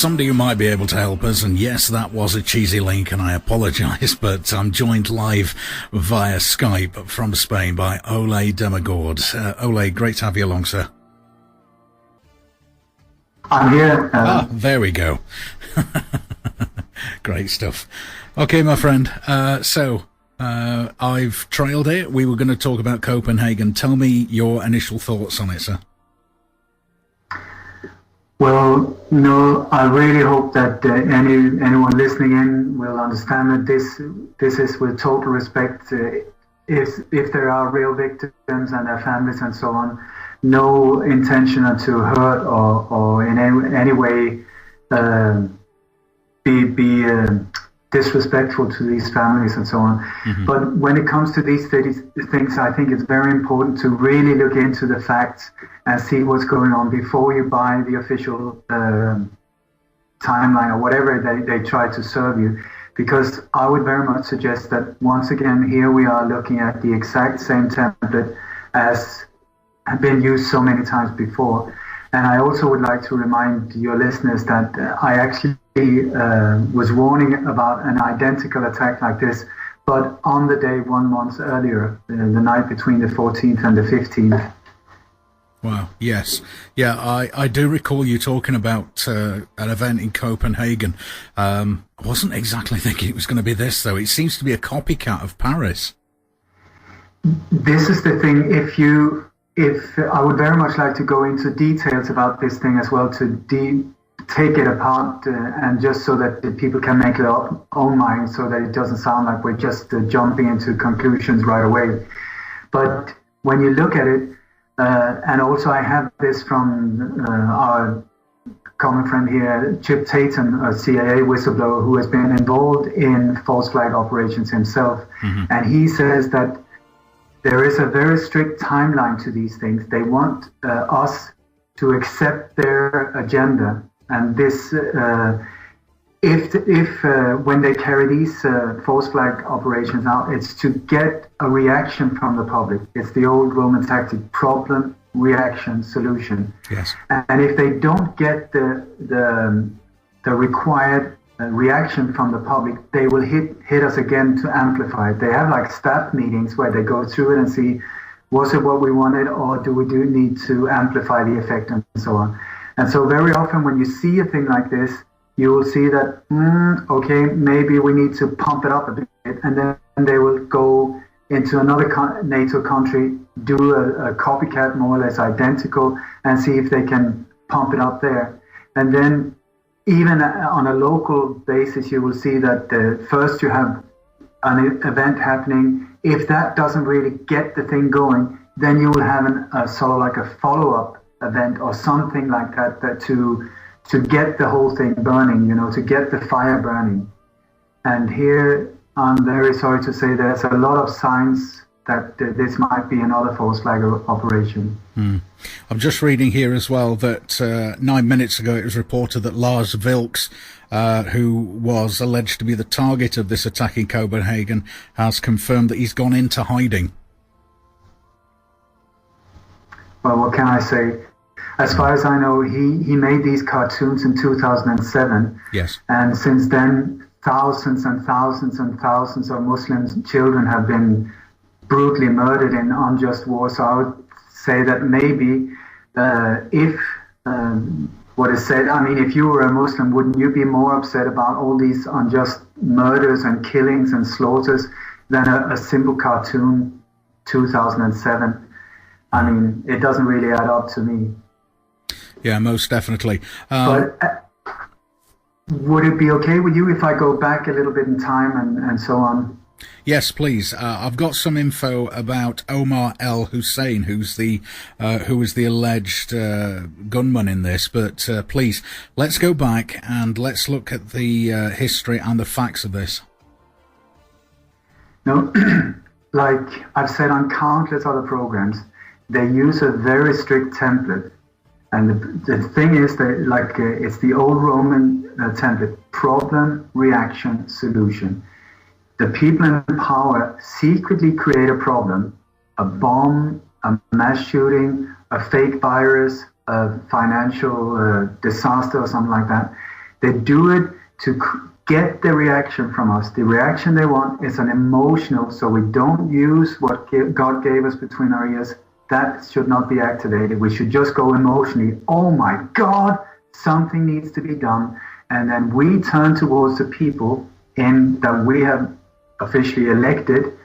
Somebody who might be able to help us, and yes, that was a cheesy link, and I apologise, but I'm joined live via Skype from Spain by Ole Dammegard. Ole, great to have you along, sir. I'm here. There we go. Great stuff. Okay, my friend, so I've trailed it. We were going to talk about Copenhagen. Tell me your initial thoughts on it, sir. Well, no, I really hope that anyone listening in will understand that this is with total respect. If there are real victims and their families and so on, no intention to hurt or in any way be disrespectful to these families and so on. Mm-hmm. But when it comes to these things, I think it's very important to really look into the facts and see what's going on before you buy the official timeline or whatever they try to serve you. Because I would very much suggest that once again, here we are looking at the exact same template as have been used so many times before. And I also would like to remind your listeners that I actually was warning about an identical attack like this, but on the day 1 month earlier, the night between the 14th and the 15th. Wow, yes. Yeah, I do recall you talking about an event in Copenhagen. I wasn't exactly thinking it was going to be this, though. It seems to be a copycat of Paris. This is the thing. If I would very much like to go into details about this thing as well, to take it apart and just so that the people can make their own mind, so that it doesn't sound like we're just jumping into conclusions right away. But when you look at it, and also I have this from our common friend here, Chip Tatum, a CIA whistleblower who has been involved in false flag operations himself. Mm-hmm. And he says that there is a very strict timeline to these things. They want us to accept their agenda, and this, if when they carry these false flag operations out, it's to get a reaction from the public. It's the old Roman tactic: problem, reaction, solution. Yes. And if they don't get the required reaction from the public, they will hit us again to amplify it. They have like staff meetings where they go through it and see, was it what we wanted, or do we need to amplify the effect, and so on. And so very often when you see a thing like this, you will see that, okay, maybe we need to pump it up a bit, and then they will go into another NATO country, do a copycat more or less identical, and see if they can pump it up there. And then even on a local basis, you will see that first you have an event happening. If that doesn't really get the thing going, then you will have a sort of like a follow-up event or something like that to get the whole thing burning, to get the fire burning. And here, I'm very sorry to say, there's a lot of signs that this might be another false flag operation. I'm just reading here as well that 9 minutes ago it was reported that Lars Vilks, who was alleged to be the target of this attack in Copenhagen, has confirmed that he's gone into hiding. Well, what can I say? As far as I know, he made these cartoons in 2007. Yes. And since then, thousands and thousands and thousands of Muslim children have been brutally murdered in unjust war. So I would say that maybe if what is said, I mean, if you were a Muslim, wouldn't you be more upset about all these unjust murders and killings and slaughters than a simple cartoon 2007? I mean, it doesn't really add up to me. Yeah, most definitely. But would it be okay with you if I go back a little bit in time and so on? Yes, please. I've got some info about Omar El Hussein, who is the alleged gunman in this. But please, let's go back and let's look at the history and the facts of this. No, like I've said on countless other programs, they use a very strict template. And the thing is that it's the old Roman template: problem, reaction, solution. The people in power secretly create a problem, a bomb, a mass shooting, a fake virus, a financial disaster or something like that. They do it to get the reaction from us. The reaction they want is an emotional, so we don't use what God gave us between our ears. That should not be activated. We should just go emotionally, oh my God, something needs to be done. And then we turn towards the people that we have officially elected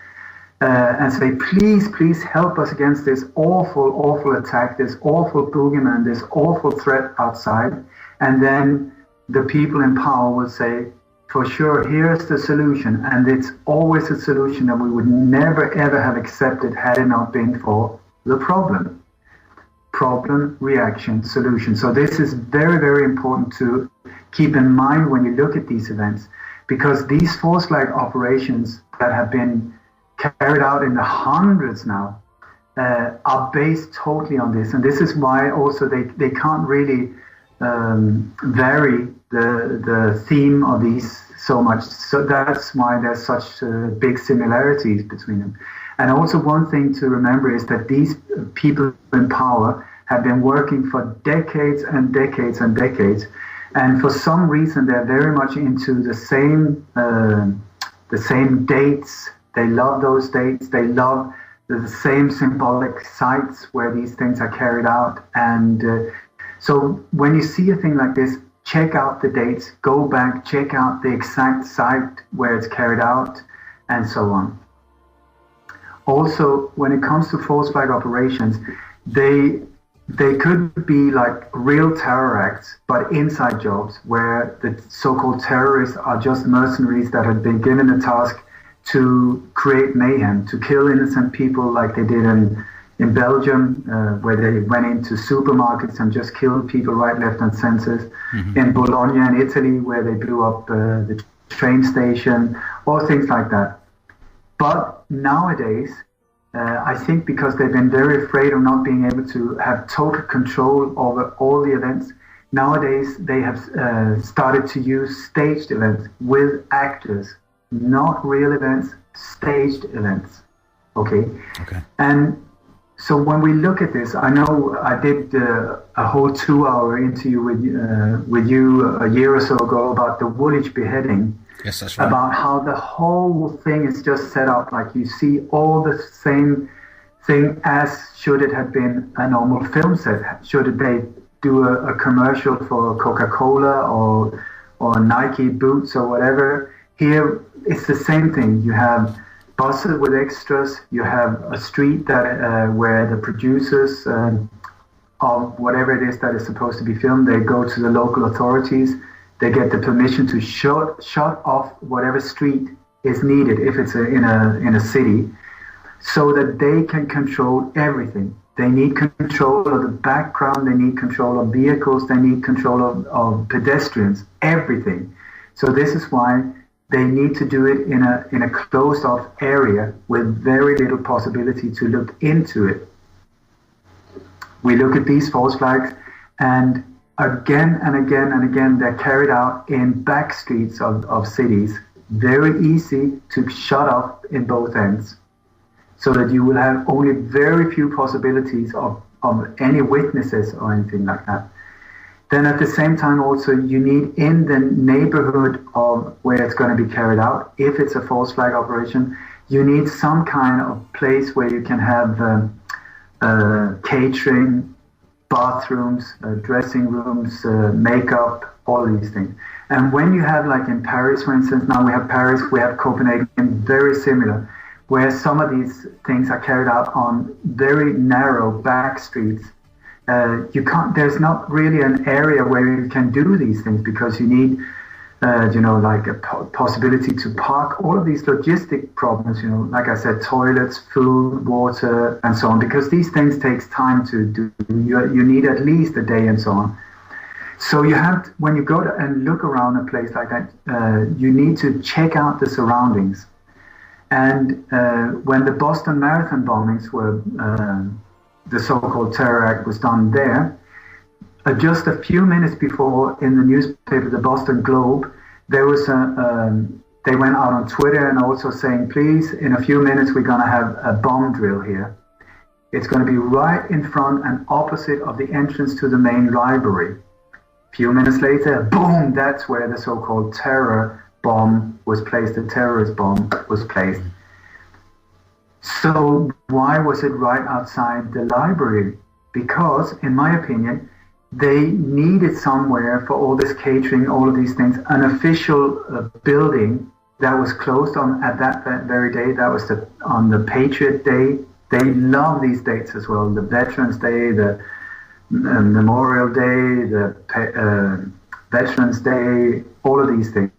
and say, please help us against this awful attack, this awful boogeyman, this awful threat outside. And then the people in power will say, for sure, here's the solution. And it's always a solution that we would never, ever have accepted had it not been for the problem. Problem, reaction, solution. So this is very, very important to keep in mind when you look at these events, because these false flag operations that have been carried out in the hundreds now are based totally on this. And this is why also they can't really vary the theme of these so much. So that's why there's such big similarities between them. And also one thing to remember is that these people in power have been working for decades and decades and decades. And for some reason, they're very much into the same dates. They love those dates. They love the same symbolic sites where these things are carried out. And so when you see a thing like this, check out the dates, go back, check out the exact site where it's carried out, and so on. Also, when it comes to false flag operations, they could be like real terror acts, but inside jobs where the so-called terrorists are just mercenaries that have been given the task to create mayhem, to kill innocent people like they did in Belgium, where they went into supermarkets and just killed people right, left, and center. Mm-hmm. In Bologna in Italy, where they blew up the train station, or things like that. But nowadays, I think because they've been very afraid of not being able to have total control over all the events, nowadays they have started to use staged events with actors, not real events, staged events. Okay. And so when we look at this, I know I did a whole 2-hour interview with you a year or so ago about the Woolwich beheading. Yes, that's right. About how the whole thing is just set up like you see all the same thing as should it have been a normal film set. Should they do a commercial for Coca-Cola or Nike boots or whatever? Here it's the same thing. You have buses with extras. You have a street that where the producers of whatever it is that is supposed to be filmed, they go to the local authorities. They get the permission to shut off whatever street is needed if it's in a city, so that they can control everything. They need control of the background. They need control of vehicles. They need control of pedestrians. Everything. So this is why they need to do it in a closed off area with very little possibility to look into it. We look at these false flags, and again and again and again, they're carried out in back streets of cities. Very easy to shut off in both ends, so that you will have only very few possibilities of any witnesses or anything like that. Then at the same time also, you need in the neighborhood of where it's going to be carried out, if it's a false flag operation, you need some kind of place where you can have catering, bathrooms, dressing rooms, makeup, all these things. And when you have, like in Paris, for instance, now we have Paris, we have Copenhagen, very similar, where some of these things are carried out on very narrow back streets. There's not really an area where you can do these things, because you need, like a possibility to park, all of these logistic problems, like I said, toilets, food, water, and so on, because these things takes time to do. You need at least a day and so on. So you have, when you go and look around a place like that, you need to check out the surroundings. And when the Boston Marathon bombings were, the so-called terror act was done there, just a few minutes before, in the newspaper, the Boston Globe, there was they went out on Twitter and also saying, please, in a few minutes, we're going to have a bomb drill here. It's going to be right in front and opposite of the entrance to the main library. Few minutes later, boom, that's where the so-called terror bomb was placed, the terrorist bomb was placed. So why was it right outside the library? Because, in my opinion, they needed somewhere for all this catering, all of these things, an official building that was closed on at that very day. That was on the Patriot Day. They love these dates as well, the Veterans Day, the Memorial Day, the Veterans Day, all of these things.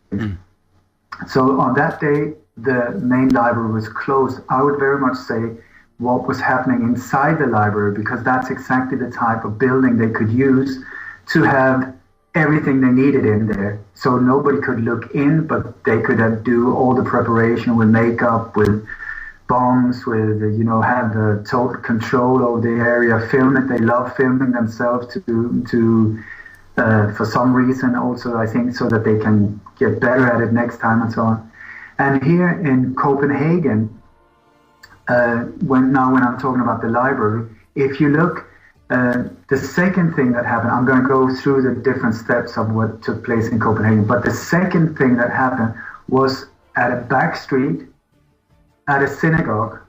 So on that day, the main library was closed. I would very much say what was happening inside the library, because that's exactly the type of building they could use to have everything they needed in there. So nobody could look in, but they could do all the preparation with makeup, with bombs, with, have the total control over the area, film it. They love filming themselves to for some reason also, I think, so that they can get better at it next time and so on. And here in Copenhagen, when I'm talking about the library, if you look, the second thing that happened, I'm going to go through the different steps of what took place in Copenhagen, but the second thing that happened was at a back street, at a synagogue,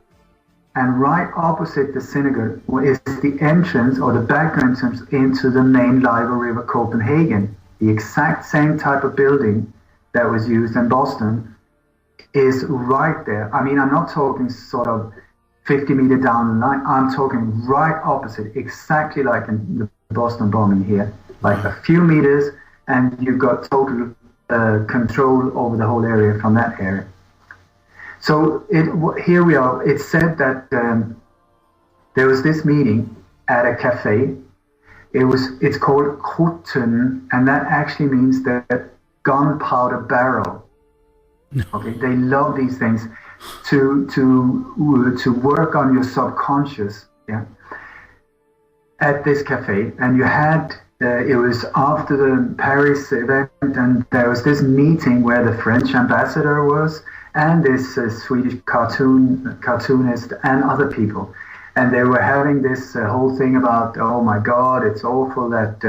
and right opposite the synagogue is the entrance or the back entrance into the main library of Copenhagen. The exact same type of building that was used in Boston is right there. I mean, I'm not talking sort of 50 meters down the line. I'm talking right opposite, exactly like in the Boston bombing here, like a few meters, and you've got total control over the whole area from that area. So here we are. It said that there was this meeting at a cafe. It's called Kruten, and that actually means that gunpowder barrel. Okay, they love these things to work on your subconscious. Yeah. At this cafe, and you had it was after the Paris event, and there was this meeting where the French ambassador was, and this Swedish cartoonist and other people, and they were having this whole thing about, oh my God, it's awful that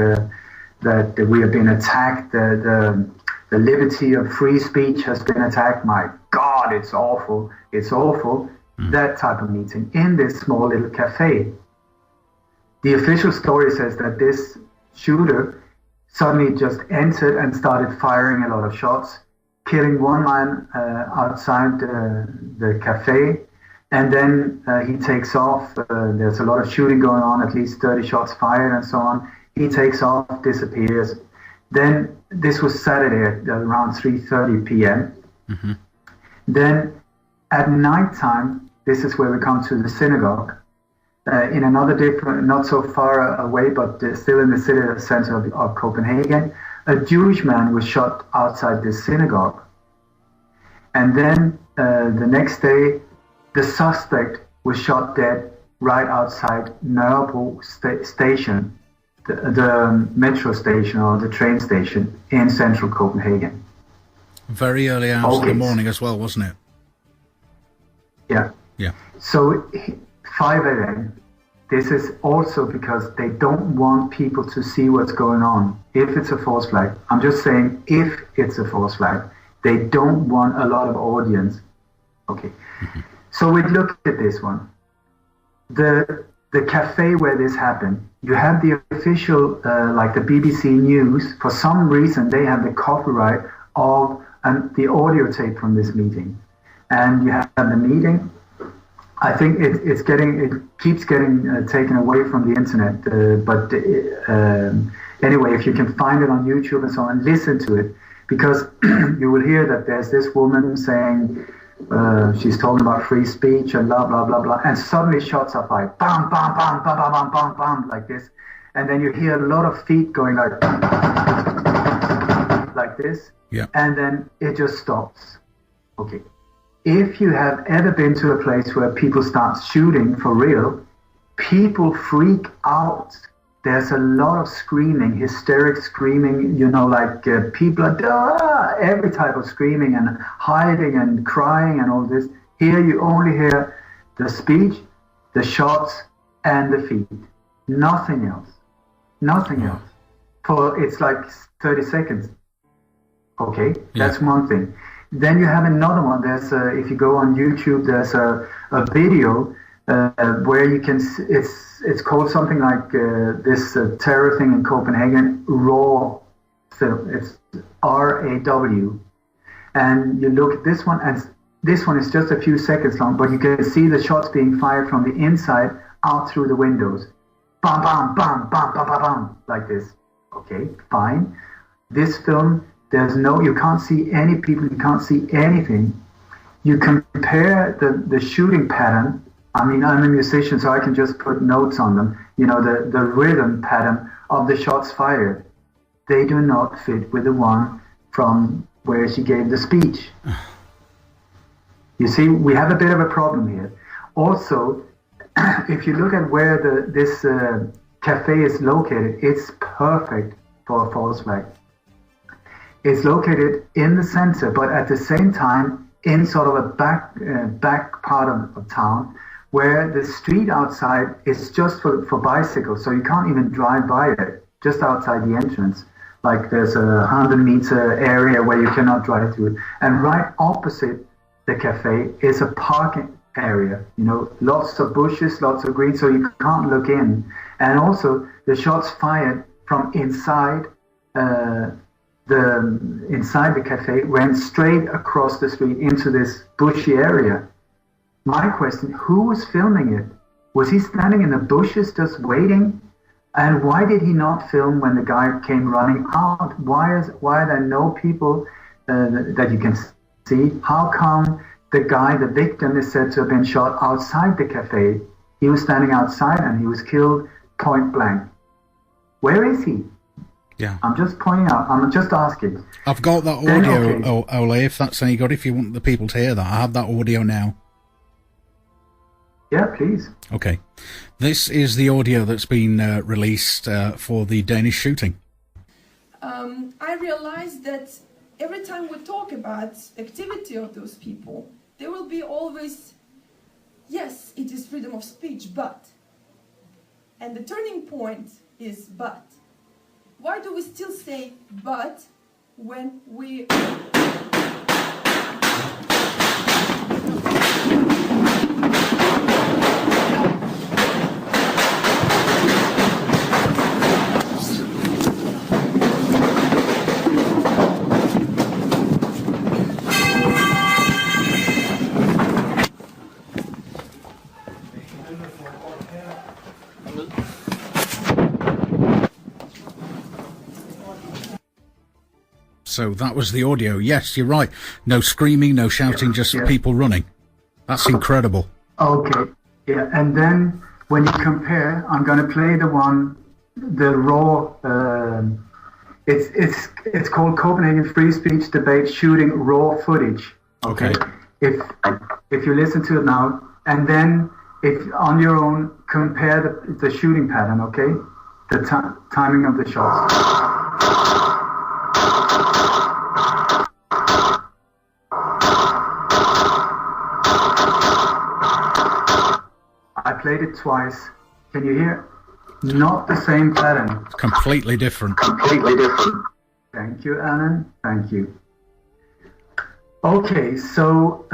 we have been attacked. The liberty of free speech has been attacked. My God, it's awful. It's awful. That type of meeting in this small little cafe. The official story says that this shooter suddenly just entered and started firing a lot of shots, killing one man outside the cafe. And then he takes off. There's a lot of shooting going on, at least 30 shots fired and so on. He takes off, disappears. Then this was Saturday at around 3:30 p.m. Mm-hmm. Then at nighttime, this is where we come to the synagogue. In another different, not so far away, but still in the city center of Copenhagen, a Jewish man was shot outside this synagogue. And then the next day, the suspect was shot dead right outside Nørrebro station, the metro station or the train station in central Copenhagen. Very early hours of the morning as well, wasn't it? Yeah. Yeah. So 5 a.m. This is also because they don't want people to see what's going on. If it's a false flag, I'm just saying if it's a false flag, they don't want a lot of audience. Okay. Mm-hmm. So we look at this one. The cafe where this happened, you have the official, like the BBC News, for some reason they have the copyright of the audio tape from this meeting. And you have the meeting. I think it keeps getting taken away from the internet. But anyway, if you can find it on YouTube and so on, listen to it, because you will hear that there's this woman saying, she's talking about free speech and blah, blah, blah, blah. And suddenly shots are fired. Bam, bam, bam, bam, bam, bam, bam, bam, like this. And then you hear a lot of feet going like this. Yeah. And then it just stops. Okay. If you have ever been to a place where people start shooting for real, people freak out. There's a lot of screaming, hysteric screaming, like people are every type of screaming and hiding and crying and all this. Here you only hear the speech, the shots, and the feet. Nothing else. Nothing else. it's like 30 seconds. Okay, that's one thing. Then you have another one. There's if you go on YouTube, there's a video where you can. It's called something like this terror thing in Copenhagen, raw film. It's RAW, and you look at this one, and this one is just a few seconds long, but you can see the shots being fired from the inside out through the windows. Bam, bam, bam, bam, bam, bam, bam, like this. Okay, fine. This film, you can't see any people, you can't see anything. You compare the shooting pattern. I mean, I'm a musician, so I can just put notes on them. You know, the rhythm pattern of the shots fired. They do not fit with the one from where she gave the speech. You see, we have a bit of a problem here. Also, if you look at where this cafe is located, it's perfect for a false flag. It's located in the center, but at the same time in sort of a back part of town, where the street outside is just for bicycles, so you can't even drive by it, just outside the entrance. Like there's a 100-meter area where you cannot drive through it. And right opposite the cafe is a parking area, you know, lots of bushes, lots of green, so you can't look in. And also the shots fired from inside the cafe went straight across the street into this bushy area. My question, who was filming it? Was he standing in the bushes just waiting? And why did he not film when the guy came running out? Why are there no people that you can see? How come the guy, the victim, is said to have been shot outside the cafe? He was standing outside and he was killed point blank. Where is he? Yeah. I'm just pointing out. I'm just asking. I've got that audio, Ole, if that's any good, if you want the people to hear that. I have that audio now. Yeah, please. Okay. This is the audio that's been released for the Danish shooting. I realized that every time we talk about activity of those people, there will be always, yes, it is freedom of speech, but. And the turning point is but. Why do we still say but when we... So that was the audio. Yes, you're right. No screaming, no shouting, just people running. That's incredible. Okay. Yeah, and then when you compare, I'm going to play the raw. It's called Copenhagen Free Speech Debate Shooting Raw Footage. Okay. If you listen to it now, and then if on your own compare the shooting pattern. Okay, the timing of the shots. I played it twice. Can you hear? Not the same pattern. Completely different. Completely different. Thank you, Alan. Thank you. Okay, so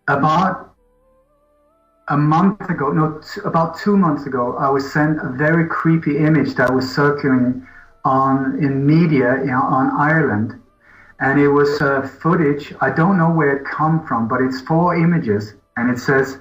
about a month ago, about 2 months ago, I was sent a very creepy image that was circling in media on Ireland. And it was footage. I don't know where it come from, but it's 4 images. And it says,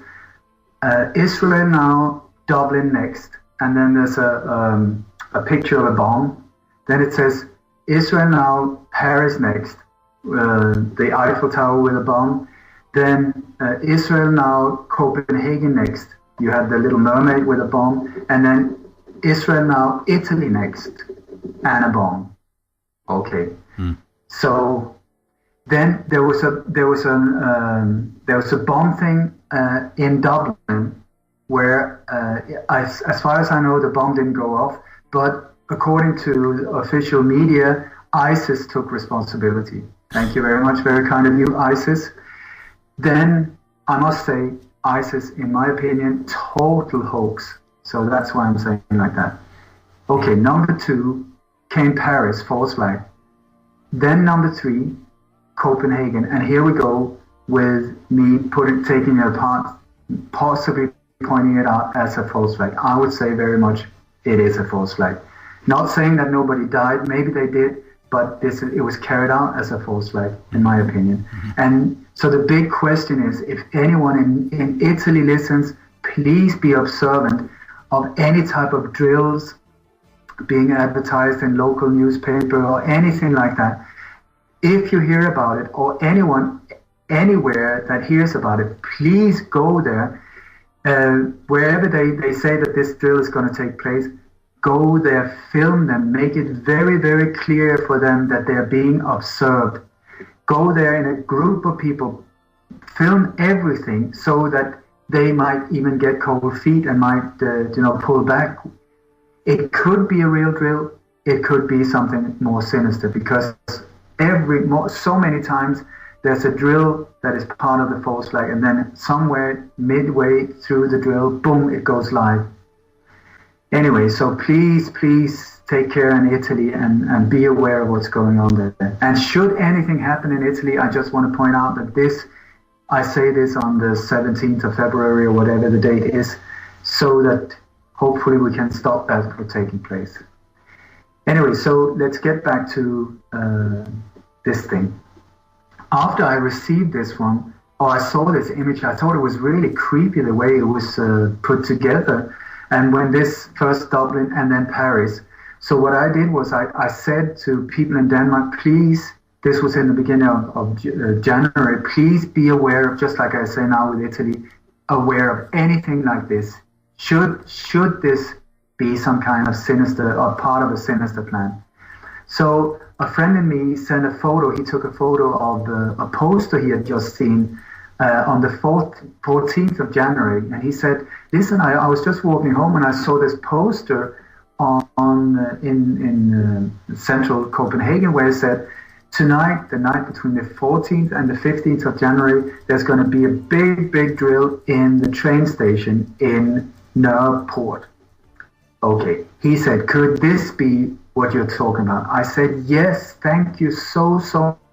Israel now, Dublin next. And then there's a picture of a bomb. Then it says, Israel now, Paris next. The Eiffel Tower with a bomb. Then Israel now, Copenhagen next. You have the Little Mermaid with a bomb. And then Israel now, Italy next. And a bomb. Okay. So then there was a bomb thing in Dublin where, as far as I know, the bomb didn't go off. But according to official media, ISIS took responsibility. Thank you very much. Very kind of you, ISIS. Then I must say, ISIS, in my opinion, total hoax. So that's why I'm saying like that. Okay, number 2. came Paris, false flag. Then number 3, Copenhagen. And here we go with me taking it apart, possibly pointing it out as a false flag. I would say very much it is a false flag. Not saying that nobody died, maybe they did, but it was carried out as a false flag, in my opinion. And so the big question is, if anyone in Italy listens, please be observant of any type of drills being advertised in local newspaper or anything like that. If you hear about it, or anyone anywhere that hears about it, please go there. Wherever they say that this drill is going to take place, go there, film them, make it very, very clear for them that they are being observed. Go there in a group of people, film everything so that they might even get cold feet and might pull back. It could be a real drill, it could be something more sinister, because so many times there's a drill that is part of the false flag, and then somewhere midway through the drill, boom, it goes live. Anyway, so please take care in Italy and be aware of what's going on there. And should anything happen in Italy, I just want to point out that I say this on the 17th of February or whatever the date is, so that hopefully we can stop that from taking place. Anyway, so let's get back to this thing. After I received this one, or I saw this image, I thought it was really creepy the way it was put together. And when this first Dublin and then Paris. So what I did was I said to people in Denmark, please, this was in the beginning of January, please be aware of, just like I say now with Italy, aware of anything like this. Should this be some kind of sinister or part of a sinister plan? So a friend of me sent a photo. He took a photo of a poster he had just seen on the 14th of January. And he said, listen, I was just walking home and I saw this poster in central Copenhagen where it said, tonight, the night between the 14th and the 15th of January, there's going to be a big drill in the train station in Nørreport. Okay, he said, could this be what you're talking about? I said, yes, thank you so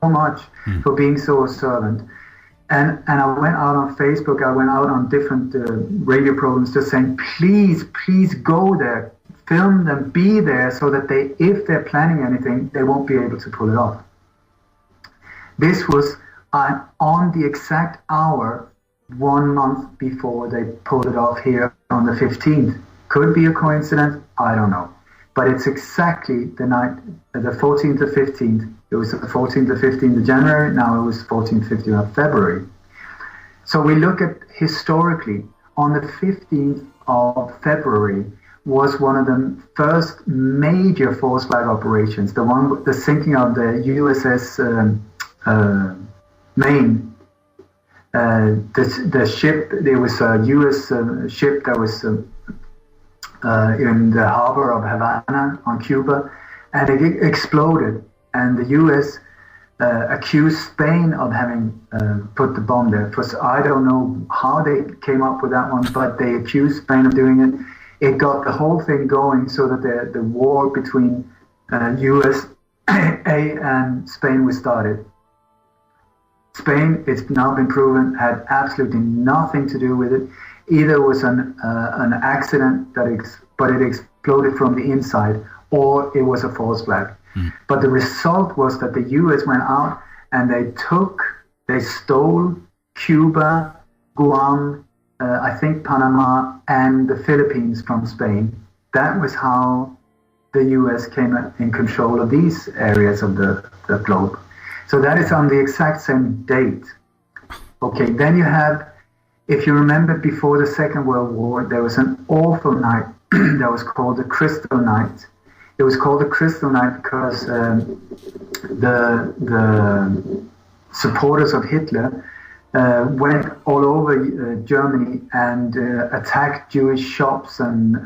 much for being so observant. And I went out on Facebook, I went out on different radio programs just saying, please go there, film them, be there, so that if they're planning anything, they won't be able to pull it off. This was on the exact hour 1 month before they pulled it off here on the 15th. Could be a coincidence, I don't know. But it's exactly the night, the 14th or 15th. It was the 14th or 15th of January, now it was 14th, 15th of February. So we look at historically, on the 15th of February was one of the first major false flag operations, the sinking of the USS Maine. The ship, there was a US ship that was in the harbor of Havana on Cuba, and it exploded, and the US accused Spain of having put the bomb there. I don't know how they came up with that one, but they accused Spain of doing it. It got the whole thing going so that the war between USA and Spain was started. Spain, it's now been proven, had absolutely nothing to do with it. Either it was an accident but it exploded from the inside, or it was a false flag. But the result was that the US went out and they stole Cuba, Guam, I think Panama, and the Philippines from Spain. That was how the US came in control of these areas of the globe. So that is on the exact same date. Okay, then you have, if you remember before the Second World War, there was an awful night that was called the Crystal Night. It was called the Crystal Night because the supporters of Hitler went all over Germany and attacked Jewish shops and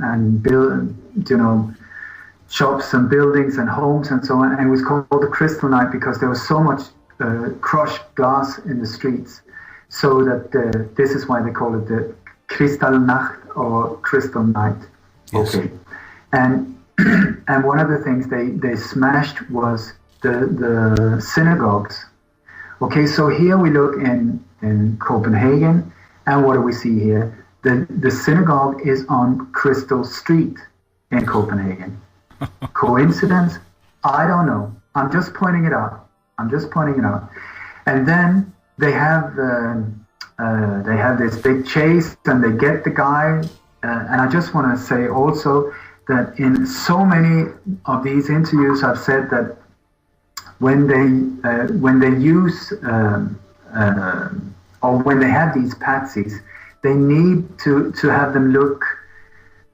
shops and buildings and homes and so on. And it was called the Crystal Night because there was so much crushed glass in the streets. So that this is why they call it the Kristallnacht or Crystal Night. Yes. Okay. And and one of the things they smashed was the synagogues. Okay, so here we look in Copenhagen, and what do we see here? The synagogue is on Crystal Street in Copenhagen. Coincidence? I don't know. I'm just pointing it out. And then they have this big chase, and they get the guy. And I just want to say also that in so many of these interviews, I've said that when they use or when they have these patsies, they need to have them look.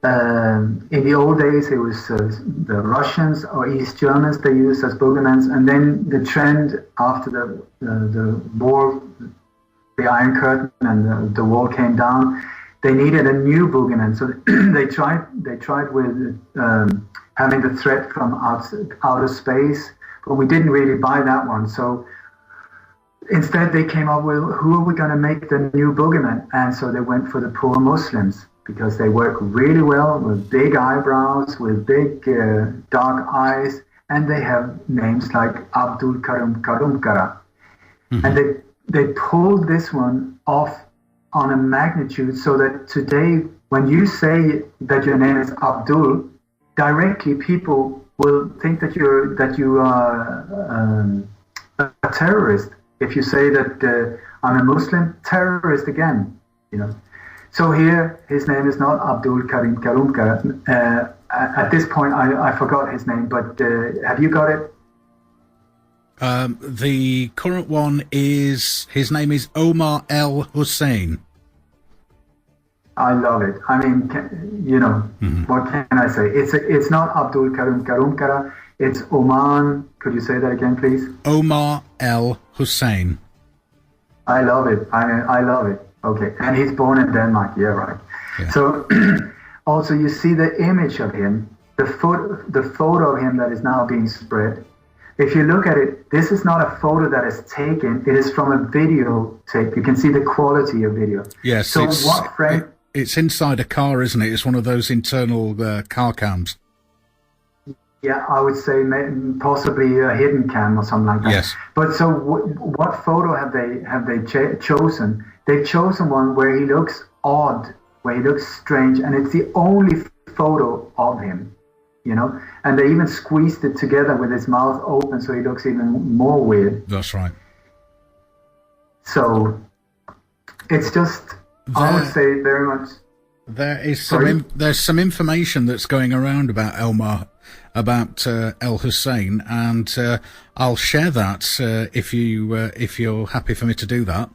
In the old days, it was the Russians or East Germans they used as boogeymen, and then the trend after the war, the Iron Curtain, and the wall came down, they needed a new boogeyman. So they tried with having the threat from outer space, but we didn't really buy that one. So instead, they came up with, who are we going to make the new boogeyman? And so they went for the poor Muslims, because they work really well with big eyebrows, with big dark eyes, and they have names like Abdul Karim Karumkara. Mm-hmm. And they pulled this one off on a magnitude so that today, when you say that your name is Abdul, directly people will think that you are a terrorist. If you say that I'm a Muslim, terrorist again, you know. So here, his name is not Abdul Karim Karumkara. At this point, I forgot his name, but have you got it? The current one is, his name is Omar El Hussein. I love it. I mean, What can I say? It's not Abdul Karim Karumkara. It's Oman. Could you say that again, please? Omar El Hussein. I love it. I love it. Okay, and he's born in Denmark. Yeah, right. Yeah. So, also you see the image of him, the photo of him that is now being spread. If you look at it, this is not a photo that is taken. It is from a video tape. You can see the quality of video. Yes. So what frame? It's inside a car, isn't it? It's one of those internal car cams. Yeah, I would say possibly a hidden cam or something like that. Yes. But so what photo have they chosen? They've chosen one where he looks odd, where he looks strange, and it's the only photo of him, you know. And they even squeezed it together with his mouth open, so he looks even more weird. That's right. So it's just, I would say very much. There is there's some information that's going around about El Hussein, and I'll share that if you're happy for me to do that.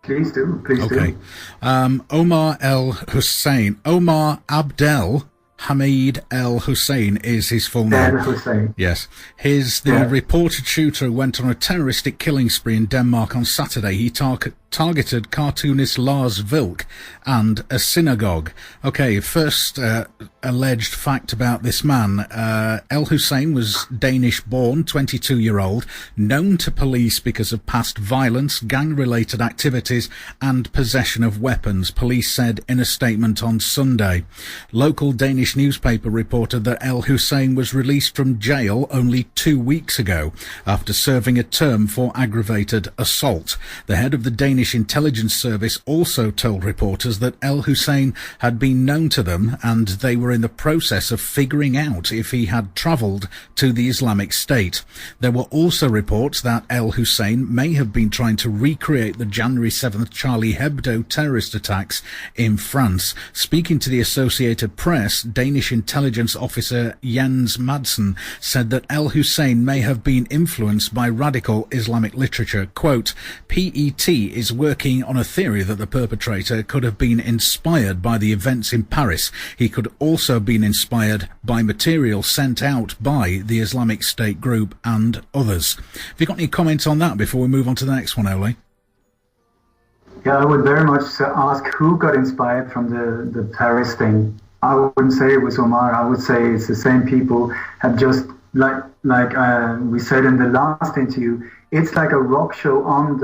Please do. Okay. Omar El Hussein. Omar Abdel Hamid El Hussein is his full name. El Hussein. Yes. The reported shooter who went on a terroristic killing spree in Denmark on Saturday. He targeted cartoonist Lars Vilk and a synagogue. Okay, first alleged fact about this man. El Hussein was Danish-born, 22-year-old, known to police because of past violence, gang-related activities, and possession of weapons, police said in a statement on Sunday. Local Danish newspaper reported that El Hussein was released from jail only 2 weeks ago after serving a term for aggravated assault. The head of the Danish intelligence service also told reporters that El Hussein had been known to them and they were in the process of figuring out if he had travelled to the Islamic State. There were also reports that El Hussein may have been trying to recreate the January 7th Charlie Hebdo terrorist attacks in France. Speaking to the Associated Press, Danish intelligence officer Jens Madsen said that El Hussein may have been influenced by radical Islamic literature. Quote, PET is working on a theory that the perpetrator could have been inspired by the events in Paris. He could also have been inspired by material sent out by the Islamic State group and others. Have you got any comments on that before we move on to the next one, Ole? Yeah, I would very much ask who got inspired from the Paris thing. I wouldn't say it was Omar. I would say it's the same people have just, like we said in the last interview, it's like a rock show on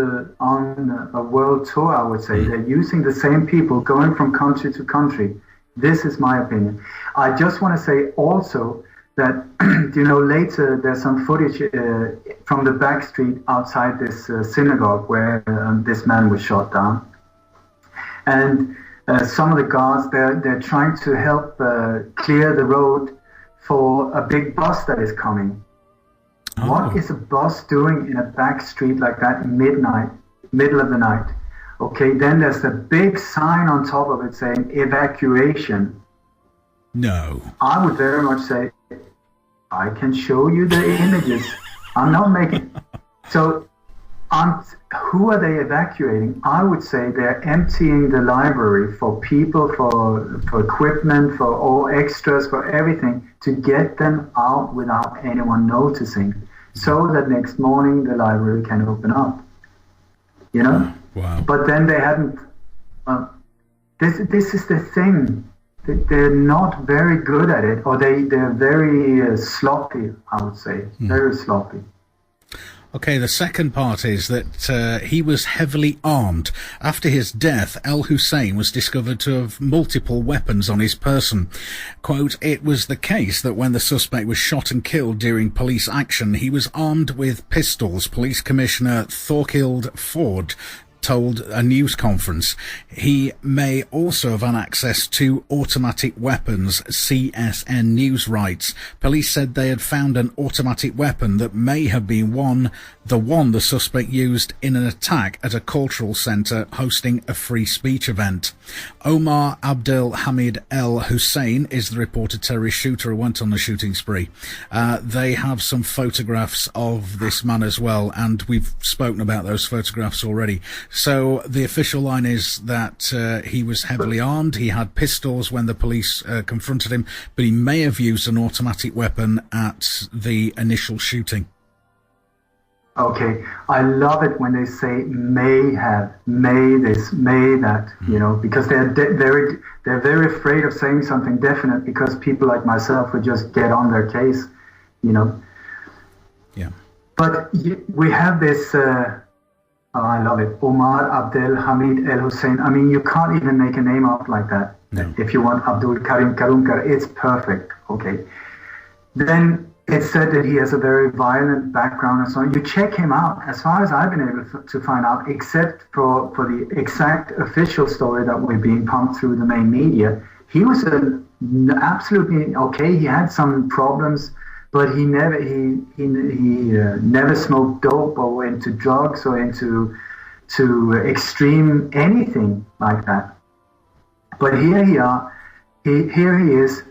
a world tour, I would say. They're using the same people going from country to country. This is my opinion. I just want to say also that, later there's some footage from the back street outside this synagogue where this man was shot down. And some of the guards, they're trying to help clear the road for a big bus that is coming. Oh. What is a bus doing in a back street like that midnight, middle of the night? Okay, then there's a big sign on top of it saying evacuation. No. I would very much say, I can show you the images. I'm not making... So, who are they evacuating? I would say they're emptying the library for people, for equipment, for all extras, for everything, to get them out without anyone noticing, so that next morning the library can open up. You know? Wow. But then they hadn't... This is the thing. They're not very good at it, or they're very sloppy, I would say. Very sloppy. Okay, the second part is that he was heavily armed. After his death, El Hussein was discovered to have multiple weapons on his person. Quote, it was the case that when the suspect was shot and killed during police action, he was armed with pistols, Police Commissioner Thorkild Ford told a news conference. He may also have had access to automatic weapons, CSN News writes. Police said they had found an automatic weapon that may have been the one the suspect used in an attack at a cultural centre hosting a free speech event. Omar Abdel Hamid El Hussein is the reported terrorist shooter who went on the shooting spree. They have some photographs of this man as well, and we've spoken about those photographs already. So the official line is that he was heavily armed. He had pistols when the police confronted him, but he may have used an automatic weapon at the initial shooting. Okay, I love it when they say may have, may this, may that, because they're very afraid of saying something definite, because people like myself would just get on their case, Yeah. But we have this, I love it, Omar Abdel Hamid El Hussein. I mean, you can't even make a name up like that. No. If you want Abdul Karim Karumkar, it's perfect. Okay. Then it's said that he has a very violent background and so on. You check him out. As far as I've been able to find out, except for the exact official story that we're being pumped through the main media, he was absolutely okay. He had some problems, but he never smoked dope or went into drugs or into extreme anything like that. But here he is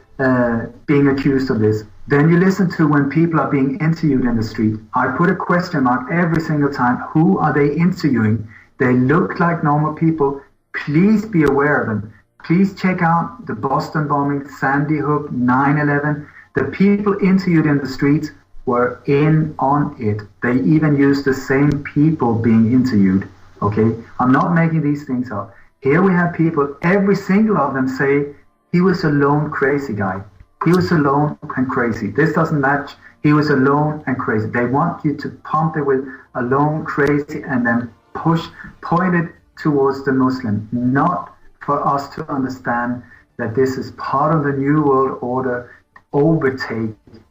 being accused of this. Then you listen to when people are being interviewed in the street. I put a question mark every single time. Who are they interviewing? They look like normal people. Please be aware of them. Please check out the Boston bombing, Sandy Hook, 9/11. The people interviewed in the streets were in on it. They even used the same people being interviewed. Okay? I'm not making these things up. Here we have people, every single of them say he was a lone crazy guy. He was alone and crazy. This doesn't match. He was alone and crazy. They want you to pump it with alone, crazy, and then point it towards the Muslim. Not for us to understand that this is part of the New World Order, overtake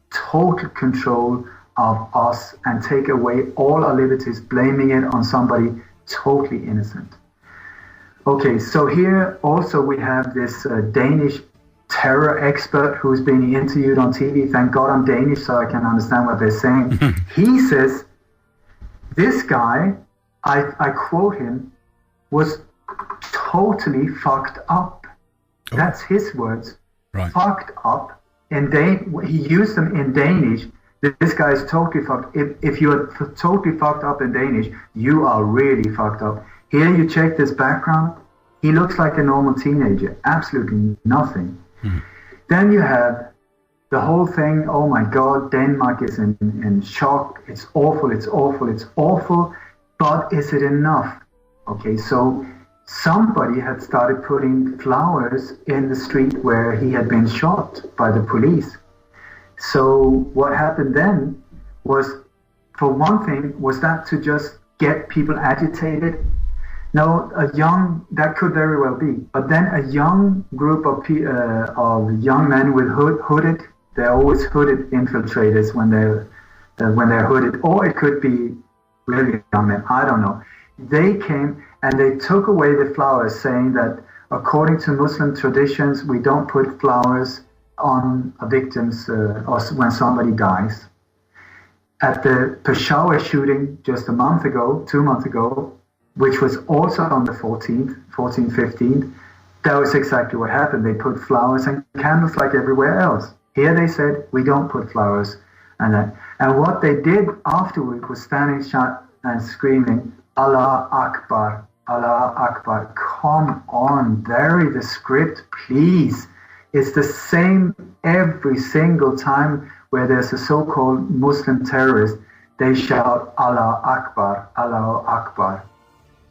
total control of us and take away all our liberties, blaming it on somebody totally innocent. Okay, so here also we have this Danish terror expert who's being interviewed on TV. Thank God I'm Danish so I can understand what they're saying. He says, this guy, I quote him, was totally fucked up. Oh. That's his words. Right. Fucked up. And he used them in Danish. This guy is totally fucked. If you are totally fucked up in Danish, you are really fucked up. Here you check this background. He looks like a normal teenager. Absolutely nothing. Mm-hmm. Then you have the whole thing, oh my God, Denmark is in shock. It's awful, it's awful, it's awful. But is it enough? Okay, so somebody had started putting flowers in the street where he had been shot by the police. So what happened then was, for one thing, was that to just get people agitated. No, that could very well be. But then a young group of young men with hooded, they're always hooded infiltrators when they're hooded, or it could be really young men, I don't know. They came and they took away the flowers, saying that according to Muslim traditions, we don't put flowers on a victim's or when somebody dies. At the Peshawar shooting just 2 months ago, which was also on the 14th, 15th, that was exactly what happened. They put flowers and candles like everywhere else. Here they said, we don't put flowers. And what they did afterward was standing shut and screaming, Allah Akbar, Allah Akbar. Come on, vary the script, please. It's the same every single time where there's a so-called Muslim terrorist. They shout, Allah Akbar, Allah Akbar.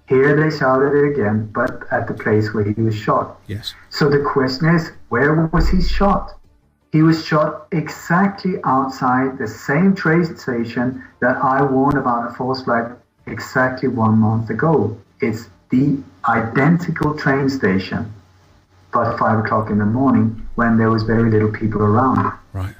Here they shouted it again, but at the place where he was shot. Yes. So the question is, where was he shot? He was shot exactly outside the same train station that I warned about a false flag exactly 1 month ago. It's the identical train station, but 5 o'clock in the morning when there was very little people around. Right.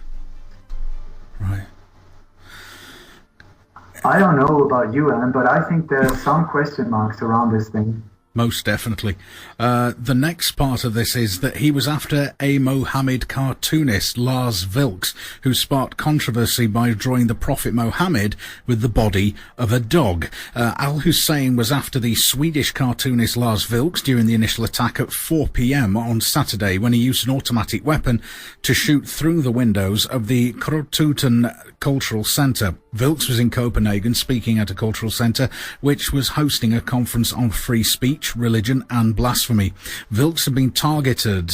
I don't know about you, Alan, but I think there are some question marks around this thing. Most definitely. The next part of this is that he was after a Mohammed cartoonist, Lars Vilks, who sparked controversy by drawing the Prophet Mohammed with the body of a dog. Al-Hussein was after the Swedish cartoonist Lars Vilks during the initial attack at 4 p.m. on Saturday, when he used an automatic weapon to shoot through the windows of the Krotuten Cultural Centre. Vilks was in Copenhagen speaking at a cultural centre which was hosting a conference on free speech, religion and blasphemy. Vilks had been targeted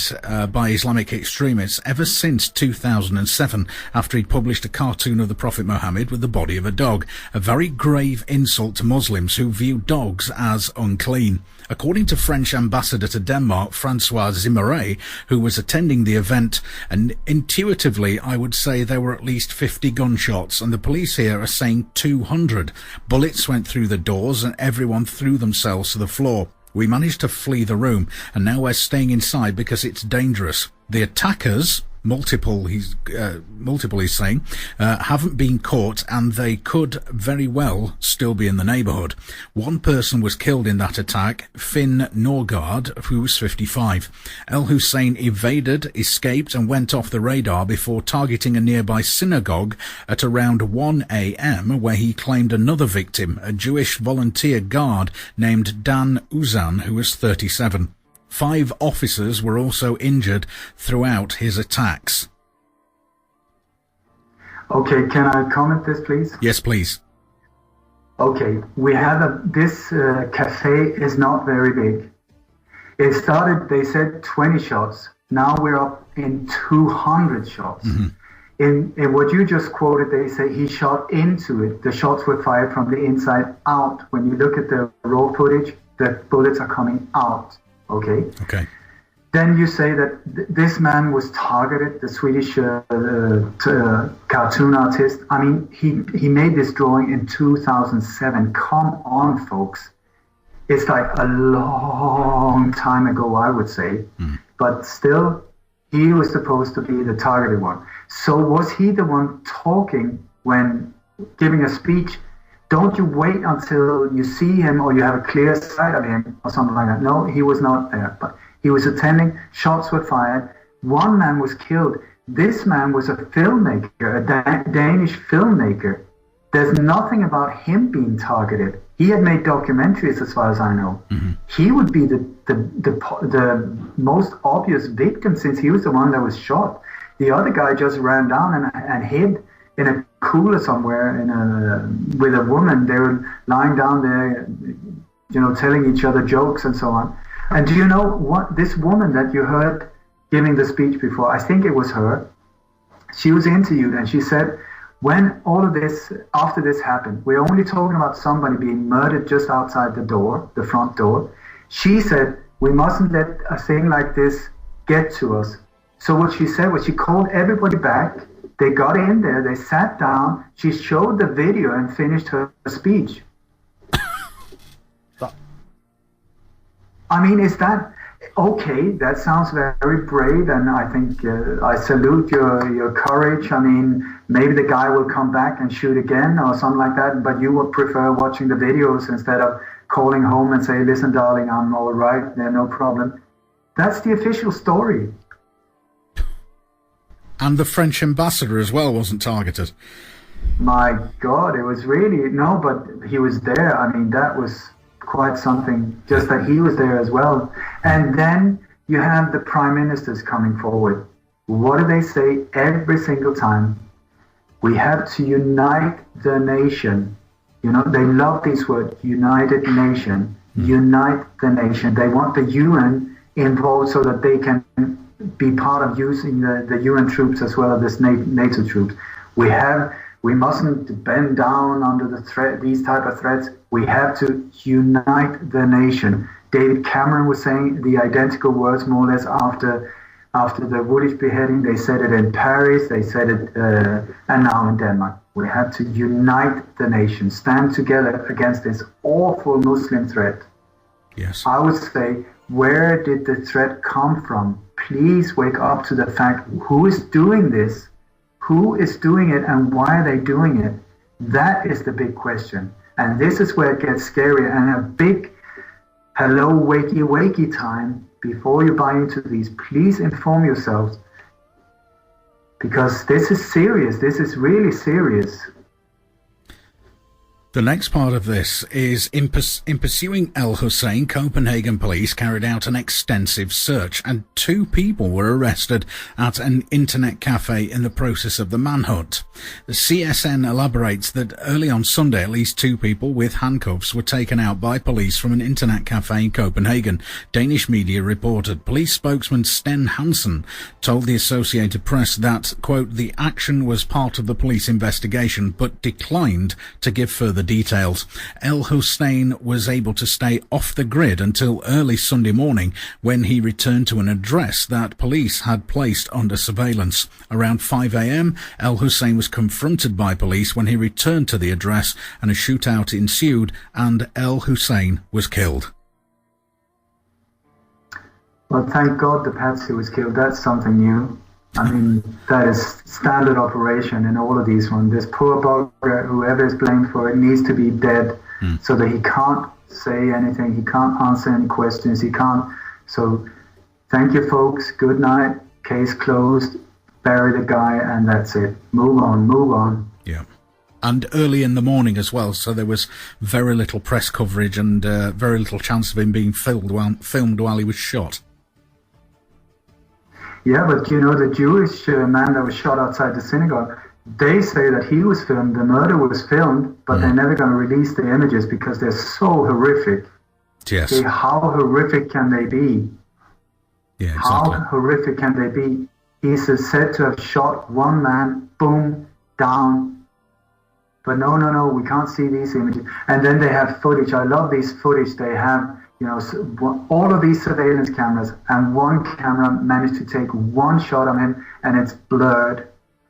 by Islamic extremists ever since 2007 after he'd published a cartoon of the Prophet Muhammad with the body of a dog, a very grave insult to Muslims who view dogs as unclean. According to French ambassador to Denmark, Francois Zimmeray, who was attending the event, and intuitively I would say there were at least 50 gunshots, and the police here are saying 200. Bullets went through the doors and everyone threw themselves to the floor. We managed to flee the room and now we're staying inside because it's dangerous. The attackers, multiple he's saying, haven't been caught and they could very well still be in the neighbourhood. One person was killed in that attack, Finn Norgard, who was 55. El Hussein evaded, escaped and went off the radar before targeting a nearby synagogue at around 1 a.m. where he claimed another victim, a Jewish volunteer guard named Dan Uzan, who was 37. 5 officers were also injured throughout his attacks. Okay, can I comment this, please? Yes, please. Okay, we have this cafe is not very big. It started, they said 20 shots. Now we're up in 200 shots. Mm-hmm. In what you just quoted, they say he shot into it. The shots were fired from the inside out. When you look at the raw footage, the bullets are coming out. Okay. Then you say that this man was targeted, the Swedish cartoon artist. I mean, he made this drawing in 2007. Come on, folks. It's like a long time ago, I would say. Mm. But still, he was supposed to be the targeted one. So was he the one talking when giving a speech? Don't you wait until you see him or you have a clear sight of him or something like that. No, he was not there. But he was attending. Shots were fired. One man was killed. This man was a filmmaker, a Danish filmmaker. There's nothing about him being targeted. He had made documentaries as far as I know. Mm-hmm. He would be the most obvious victim since he was the one that was shot. The other guy just ran down and hid in a cooler somewhere with a woman. They were lying down there, telling each other jokes and so on. And do you know what? This woman that you heard giving the speech before, I think it was her, she was interviewed and she said, when all of this, after this happened, we're only talking about somebody being murdered just outside the door, the front door. She said, we mustn't let a thing like this get to us. So what she said was she called everybody back. They got in there, they sat down, she showed the video and finished her speech. I mean, is that okay? That sounds very brave, and I think I salute your courage. I mean, maybe the guy will come back and shoot again or something like that, but you would prefer watching the videos instead of calling home and say, listen, darling, I'm all right, there's no problem. That's the official story. And the French ambassador as well wasn't targeted. My God, it was really, no, but he was there. I mean, that was quite something, just that he was there as well. And then you have the prime ministers coming forward. What do they say every single time? We have to unite the nation. You know, they love this word, United Nation. Unite the nation. They want the UN involved so that they can be part of using the UN troops as well as this NATO troops. We mustn't bend down under the threat, these type of threats. We have to unite the nation. David Cameron was saying the identical words more or less after the Woolwich beheading. They said it in Paris, they said it, and now in Denmark. We have to unite the nation, stand together against this awful Muslim threat. Yes. I would say, where did the threat come from? Please wake up to the fact, who is doing this? Who is doing it and why are they doing it? That is the big question. And this is where it gets scary, and a big hello wakey time before you buy into these. Please inform yourselves, because this is serious. This is really serious. The next part of this is, in pursuing El Hussein, Copenhagen police carried out an extensive search, and 2 people were arrested at an internet cafe in the process of the manhunt. The CSN elaborates that early on Sunday, at least 2 people with handcuffs were taken out by police from an internet cafe in Copenhagen. Danish media reported. Police spokesman Sten Hansen told the Associated Press that, quote, the action was part of the police investigation, but declined to give further details. El Hussein was able to stay off the grid until early Sunday morning, when he returned to an address that police had placed under surveillance. Around 5 a.m, El Hussein was confronted by police when he returned to the address, and a shootout ensued and El Hussein was killed. Well, thank God the patsy was killed. That's something new. I mean, that is standard operation in all of these ones. This poor bugger, whoever is blamed for it, needs to be dead so that he can't say anything, he can't answer any questions, he can't. So, thank you, folks. Good night. Case closed. Bury the guy, and that's it. Move on. Yeah. And early in the morning as well, so there was very little press coverage and very little chance of him being filmed while he was shot. Yeah, but you know, the Jewish man that was shot outside the synagogue, they say that he was filmed, the murder was filmed, but they're never going to release the images because they're so horrific. Yes. Okay, how horrific can they be? Yeah, exactly. How horrific can they be? He's said to have shot one man, boom, down. But no, we can't see these images. And then they have footage. I love these footage. They have, you know, all of these surveillance cameras, and one camera managed to take one shot of him, and it's blurred,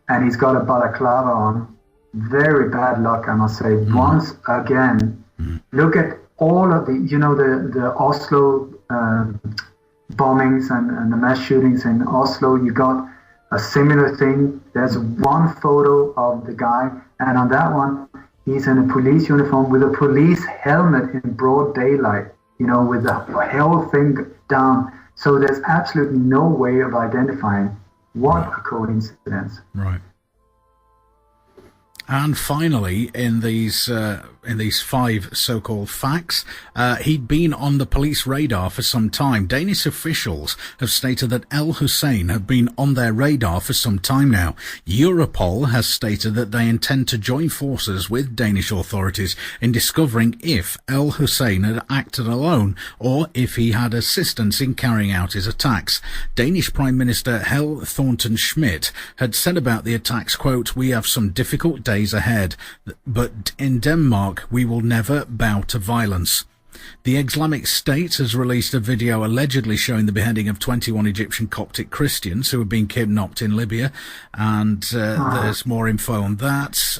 and he's got a balaclava on. Very bad luck, I must say. Once again, look at all of the, you know, the Oslo bombings and the mass shootings in Oslo. You got a similar thing. There's one photo of the guy, and on that one, he's in a police uniform with a police helmet in broad daylight. You know, with the whole thing down. So there's absolutely no way of identifying. What a coincidence. Right. And finally, in these 5 so-called facts, he'd been on the police radar for some time. Danish officials have stated that El Hussein have been on their radar for some time now. Europol has stated that they intend to join forces with Danish authorities in discovering if El Hussein had acted alone or if he had assistance in carrying out his attacks. Danish Prime Minister Helle Thorning-Schmidt had said about the attacks, quote, "We have some difficult days ahead, but in Denmark we will never bow to violence." The Islamic State has released a video allegedly showing the beheading of 21 Egyptian Coptic Christians who have been kidnapped in Libya, and there's more info on that.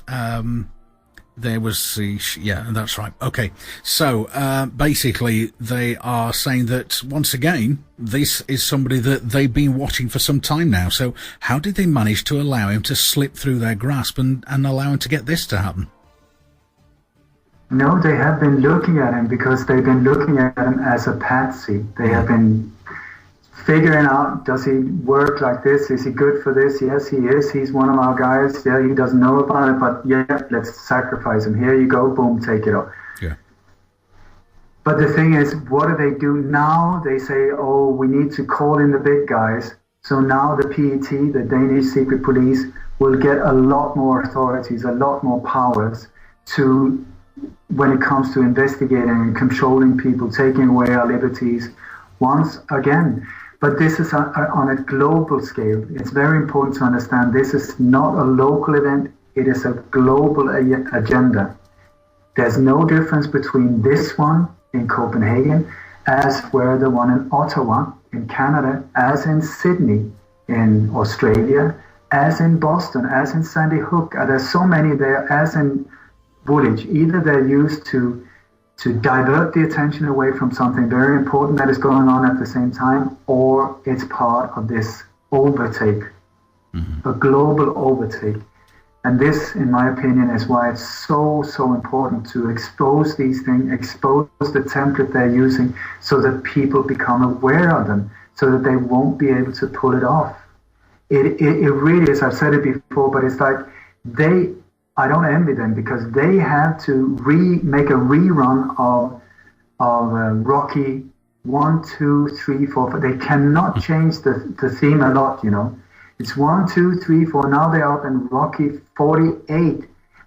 There was yeah, that's right. Okay. So, basically, they are saying that, once again, this is somebody that they've been watching for some time now. So how did they manage to allow him to slip through their grasp and allow him to get this to happen? No, they have been looking at him because they've been looking at him as a patsy. They have been figuring out, does he work like this? Is he good for this? Yes, he is. He's one of our guys. Yeah, he doesn't know about it, but yeah, let's sacrifice him. Here you go. Boom, take it off. Yeah. But the thing is, what do they do now? They say, oh, we need to call in the big guys. So now the PET, the Danish secret police, will get a lot more authorities, a lot more powers to, when it comes to investigating and controlling people, taking away our liberties once again. But this is on a global scale. It's very important to understand this is not a local event. It is a global agenda. There's no difference between this one in Copenhagen as were the one in Ottawa in Canada, as in Sydney in Australia, as in Boston, as in Sandy Hook. There's so many there, as in Woolwich. Either they're used to divert the attention away from something very important that is going on at the same time, or it's part of this overtake, a global overtake. And this, in my opinion, is why it's so important to expose these things, expose the template they're using so that people become aware of them, so that they won't be able to pull it off. It really is, I've said it before, but it's like I don't envy them because they have to make a rerun of Rocky 1, 2, 3, 4. They cannot change the theme a lot, you know. It's 1, 2, 3, 4. Now they're up in Rocky 48,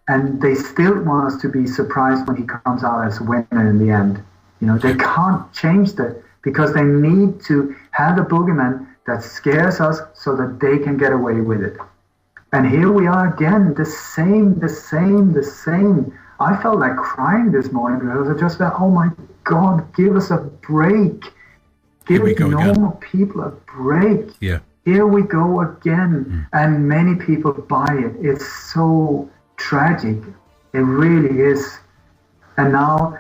and they still want us to be surprised when he comes out as a winner in the end. You know, they can't change that because they need to have a boogeyman that scares us so that they can get away with it. And here we are again, the same. I felt like crying this morning because I just felt, oh my God, give us a break. Give normal people a break. Yeah. Here we go again. And many people buy it. It's so tragic. It really is. And now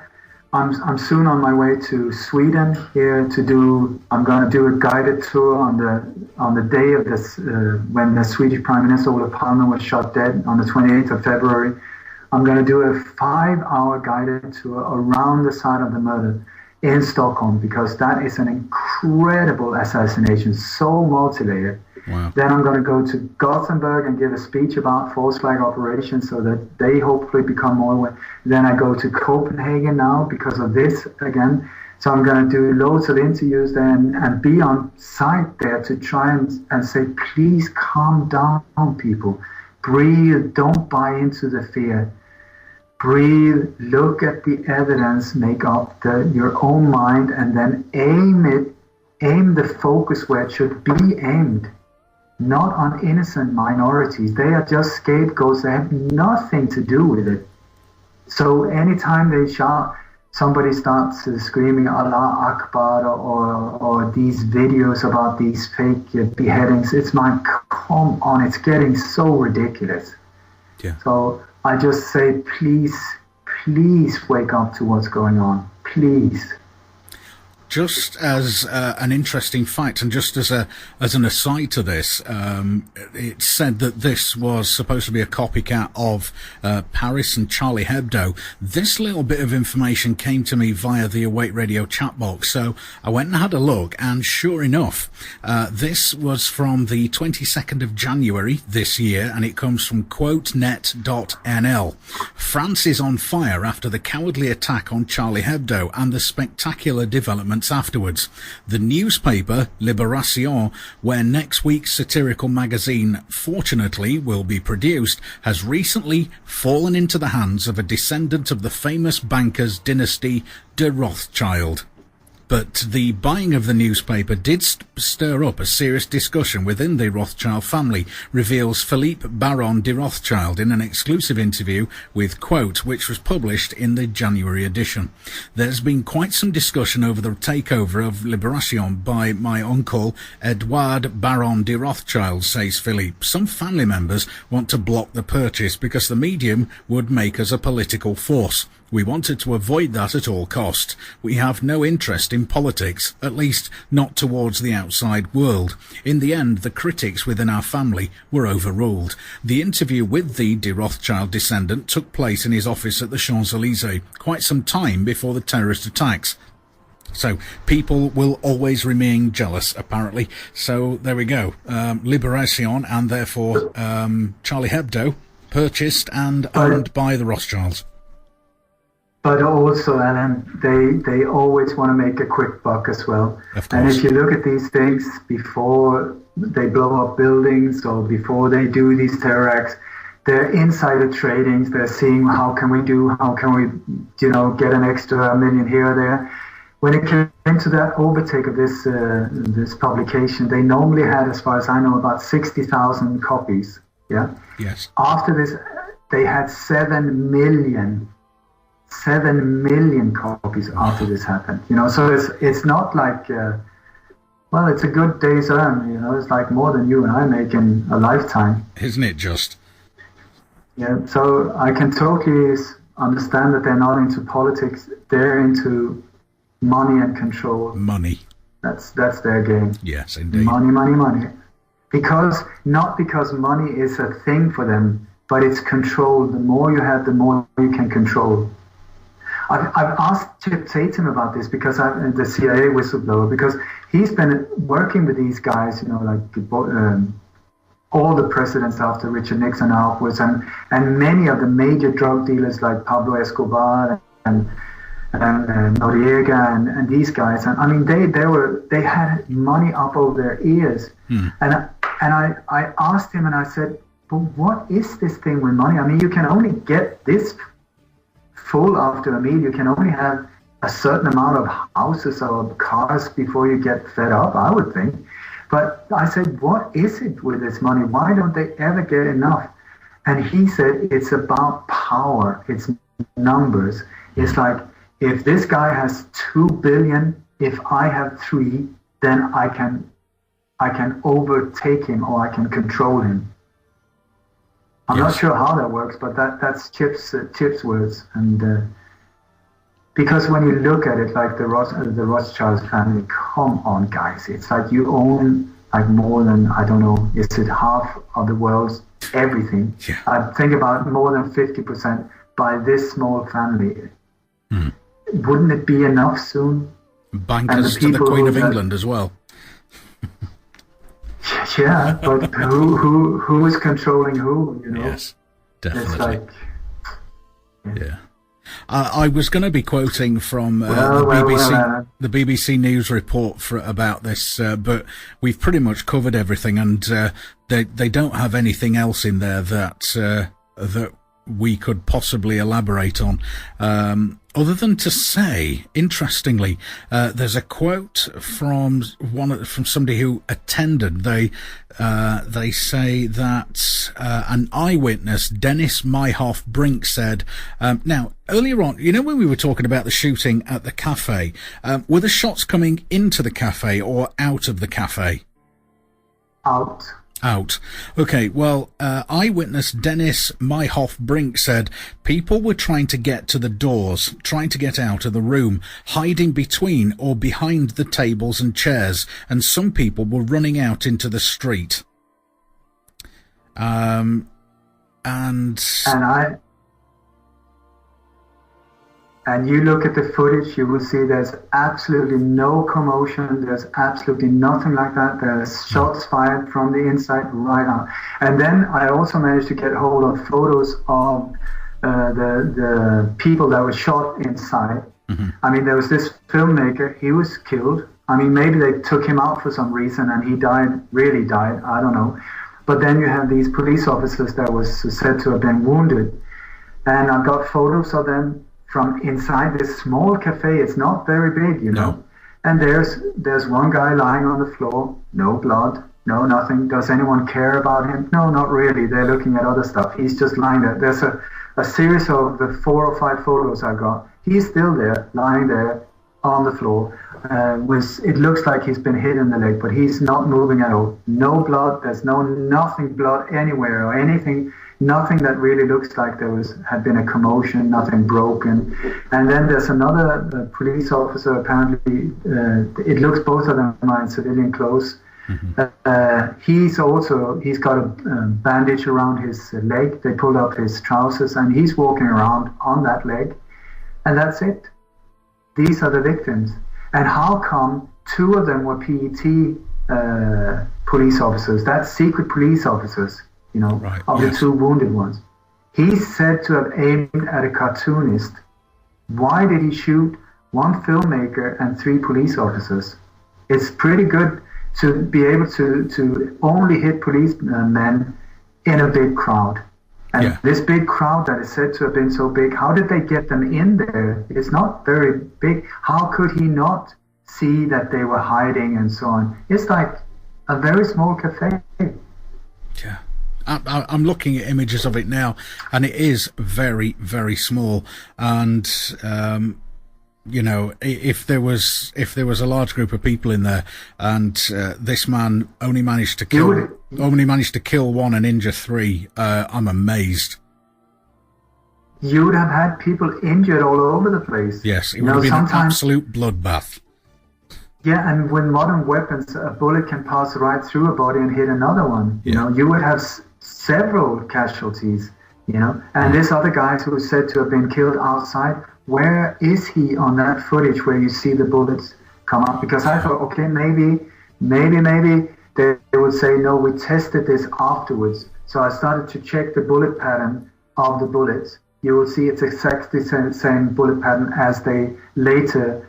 I'm soon on my way to Sweden here I'm going to do a guided tour on the day of this, when the Swedish Prime Minister Ole Palme was shot dead on the 28th of February. I'm going to do a 5-hour guided tour around the site of the murder in Stockholm, because that is an incredible assassination, so multi-layered. Wow. Then I'm going to go to Gothenburg and give a speech about false flag operations so that they hopefully become more aware. Then I go to Copenhagen now because of this again. So I'm going to do loads of interviews there and be on site there to try and say, please calm down, people. Breathe, don't buy into the fear. Breathe, look at the evidence, make up your own mind, and then aim the focus where it should be aimed. Not on innocent minorities. They are just scapegoats. They have nothing to do with it. So anytime somebody starts screaming Allah Akbar or these videos about these fake beheadings, it's like, come on, it's getting so ridiculous. Yeah. So I just say, please wake up to what's going on. Please. Just as an interesting fact, and just as an aside to this, it's said that this was supposed to be a copycat of Paris and Charlie Hebdo. This little bit of information came to me via the Awake Radio chat box, so I went and had a look, and sure enough, this was from the 22nd of January this year, and it comes from quotenet.nl. France is on fire after the cowardly attack on Charlie Hebdo and the spectacular development afterwards. The newspaper Libération, where next week's satirical magazine fortunately will be produced, has recently fallen into the hands of a descendant of the famous bankers dynasty de Rothschild. But the buying of the newspaper did stir up a serious discussion within the Rothschild family, reveals Philippe Baron de Rothschild in an exclusive interview with Quote, which was published in the January edition. There's been quite some discussion over the takeover of Libération by my uncle Edouard Baron de Rothschild, says Philippe. Some family members want to block the purchase because the medium would make us a political force. We wanted to avoid that at all cost. We have no interest in politics, at least not towards the outside world. In the end, the critics within our family were overruled. The interview with the de Rothschild descendant took place in his office at the Champs-Élysées, quite some time before the terrorist attacks. So people will always remain jealous, apparently. So there we go. Libération and therefore Charlie Hebdo purchased and owned by the Rothschilds. But also, Alan, they always want to make a quick buck as well. Of course. And if you look at these things before they blow up buildings or before they do these terror acts, they're insider tradings. They're seeing how can we get an extra million here or there. When it came to that overtake of this publication, they normally had, as far as I know, about 60,000 copies. Yeah. Yes. After this, they had 7 million copies after this happened. So it's not like, it's a good day's earned. It's like more than you and I make in a lifetime. Isn't it just? Yeah. So I can totally understand that they're not into politics. They're into money and control. Money. That's their game. Yes, indeed. Money. Not because money is a thing for them, but it's control. The more you have, the more you can control. I've asked Chip Tatum about this because I'm the CIA whistleblower, because he's been working with these guys, all the presidents after Richard Nixon outwards, and many of the major drug dealers like Pablo Escobar and Noriega and these guys. And I mean, they had money up over their ears. And I asked him and I said, but what is this thing with money? I mean, you can only get this full after a meal. You can only have a certain amount of houses or cars before you get fed up, I would think. But I said, what is it with this money? Why don't they ever get enough? And he said, it's about power. It's numbers. It's like, if this guy has 2 billion, if I have 3, then I can overtake him or I can control him. I'm not sure how that works, but that's Chip's words. And because when you look at it, like the Rothschild family, come on, guys, it's like you own like more than, I don't know, is it half of the world's everything? Yeah. I think about more than 50% by this small family. Wouldn't it be enough soon? Bankers to the Queen of England as well. Yeah, but who is controlling who? Yes, definitely. It's like, yeah. I was going to be quoting from the BBC News report about this, but we've pretty much covered everything, and they don't have anything else in there that we could possibly elaborate on. Other than to say, interestingly, there's a quote from somebody who attended. They say that an eyewitness, Dennis Myhoff Brink, said. Now, earlier on, when we were talking about the shooting at the cafe, were the shots coming into the cafe or out of the cafe? Out. Okay, well, eyewitness Dennis Myhoff Brink said people were trying to get to the doors, trying to get out of the room, hiding between or behind the tables and chairs, and some people were running out into the street. And you look at the footage, you will see there's absolutely no commotion. There's absolutely nothing like that. There's shots fired from the inside right out. And then I also managed to get hold of photos of the people that were shot inside. Mm-hmm. I mean, there was this filmmaker. He was killed. I mean, maybe they took him out for some reason and he really died. I don't know. But then you have these police officers that was said to have been wounded. And I've got photos of them from inside this small cafe. It's not very big, No. And there's one guy lying on the floor, no blood, no nothing. Does anyone care about him? No, not really. They're looking at other stuff. He's just lying there. There's a series of the 4 or 5 photos I got. He's still there, lying there on the floor. It looks like he's been hit in the leg, but he's not moving at all. No blood. There's nothing blood anywhere or anything. Nothing that really looks like had been a commotion, nothing broken. And then there's another police officer, apparently, it looks both of them are in civilian clothes. He's got a bandage around his leg. They pulled up his trousers and he's walking around on that leg. And that's it. These are the victims. And how come 2 of them were PET police officers? That's secret police officers. Right, of the 2 wounded ones. He's said to have aimed at a cartoonist. Why did he shoot 1 filmmaker and 3 police officers? It's pretty good to be able to only hit policemen in a big crowd. And this big crowd that is said to have been so big, how did they get them in there? It's not very big. How could he not see that they were hiding and so on? It's like a very small cafe. Yeah. I'm looking at images of it now, and it is very, very small. And if there was a large group of people in there, and this man only managed to kill 1 and injure 3, I'm amazed. You would have had people injured all over the place. Yes, it would have been an absolute bloodbath. Yeah, and with modern weapons, a bullet can pass right through a body and hit another one. You would have several casualties, and this other guy who is said to have been killed outside, where is he on that footage where you see the bullets come up? Because I thought, okay, maybe they would say, no, we tested this afterwards. So I started to check the bullet pattern of the bullets. You will see it's exactly the same bullet pattern as they later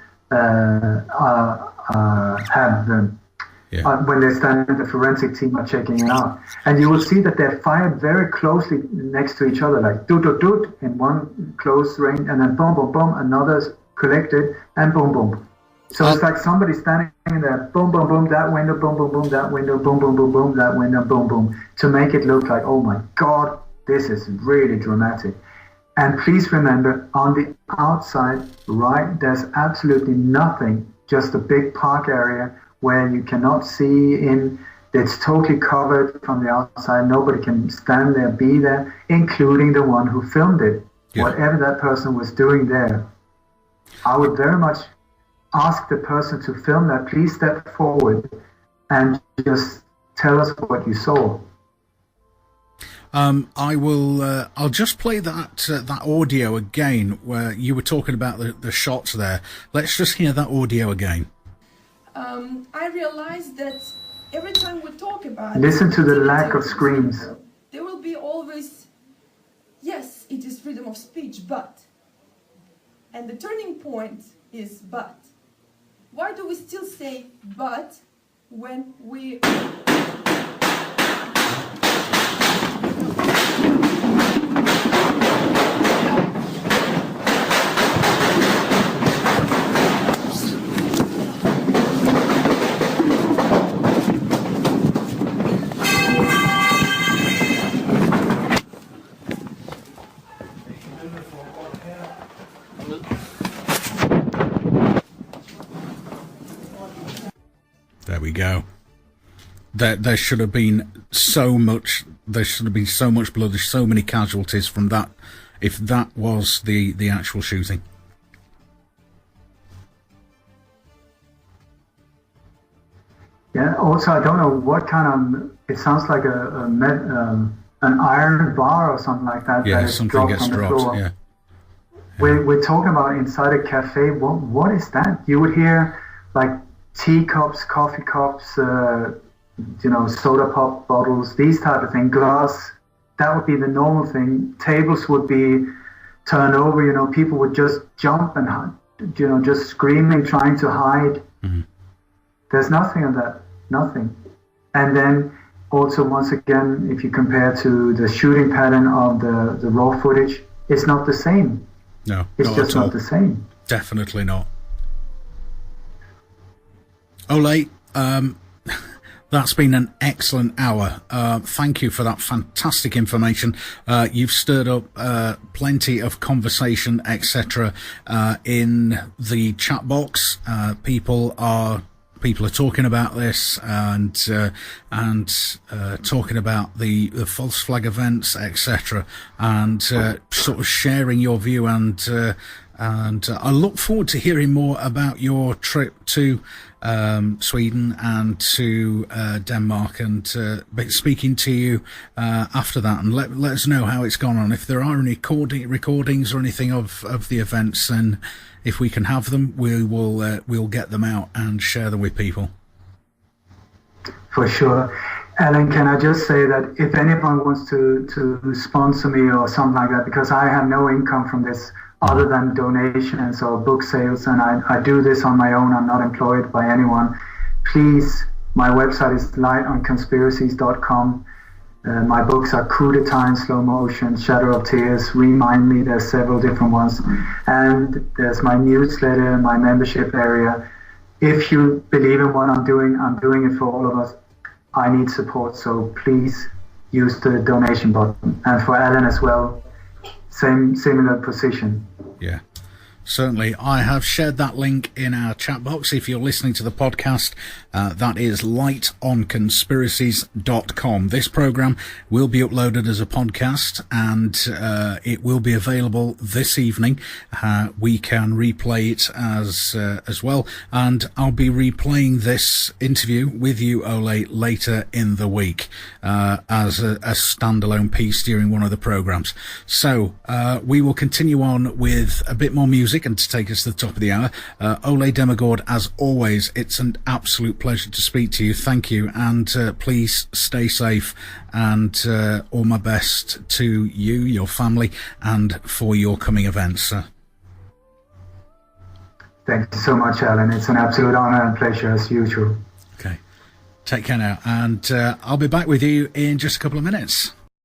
have them. When they stand, the forensic team are checking it out. And you will see that they're fired very closely next to each other, like doot in one close range, and then boom, boom, boom, another's collected, and boom, boom. So it's like somebody standing there, boom, boom, boom, that window, boom, boom, boom, that window, boom, boom, boom, boom, that window, boom, boom, to make it look like, oh my God, this is really dramatic. And please remember, on the outside, right, there's absolutely nothing, just a big park area where you cannot see in. It's totally covered from the outside. Nobody can stand there, be there, including the one who filmed it. Whatever that person was doing there. I would very much ask the person to film that, please step forward and just tell us what you saw. I'll just play that audio again where you were talking about the shots there. Let's just hear that audio again. I realized that every time we talk about... Listen to the lack of screams. There will be always, yes, it is freedom of speech, but... And the turning point is but. Why do we still say but when we... There we go. There should have been so much. There should have been so much blood. There's so many casualties from that. If that was the actual shooting. Yeah. Also, I don't know what kind of. It sounds like an iron bar or something like that. Yeah, that something gets dropped. Yeah. We're talking about inside a cafe. What is that? You would hear like teacups, coffee cups, soda pop bottles, these type of things, glass. That would be the normal thing. Tables would be turned over. People would just jump and just screaming, trying to hide. Mm-hmm. There's nothing of that. Nothing. And then also, once again, if you compare to the shooting pattern of the raw footage, it's not the same. No, it's just not the same. Definitely not. Ole, that's been an excellent hour. Thank you for that fantastic information. You've stirred up plenty of conversation, etc., in the chat box. People are talking about this and talking about the false flag events, etc., and sort of sharing your view. And I look forward to hearing more about your trip to Sweden and to Denmark, and speaking to you after that, and let us know how it's gone on. If there are any recordings or anything of the events, then if we can have them, we'll get them out and share them with people. For sure. Alan, can I just say that if anyone wants to sponsor me or something like that, because I have no income from this other than donations or book sales, and I do this on my own, I'm not employed by anyone, please, my website is lightonconspiracies.com. My books are Coup d'etat in Slow Motion, Shadow of Tears, Remind Me, there's several different ones, and there's my newsletter, my membership area. If you believe in what I'm doing it for all of us. I need support, so please use the donation button. And for Alan as well, similar position. Yeah, certainly. I have shared that link in our chat box. If you're listening to the podcast, that is lightonconspiracies.com. This program will be uploaded as a podcast, and it will be available this evening. We can replay it as well, and I'll be replaying this interview with you, Ole, later in the week as a standalone piece during one of the programs. So we will continue on with a bit more music, and to take us to the top of the hour, Ole Dammegard, as always, it's an absolute pleasure to speak to you. Thank you, and please stay safe, and all my best to you, your family, and for your coming events, sir. Thank you so much, Alan. It's an absolute honor and pleasure as usual. Okay, take care now, and I'll be back with you in just a couple of minutes.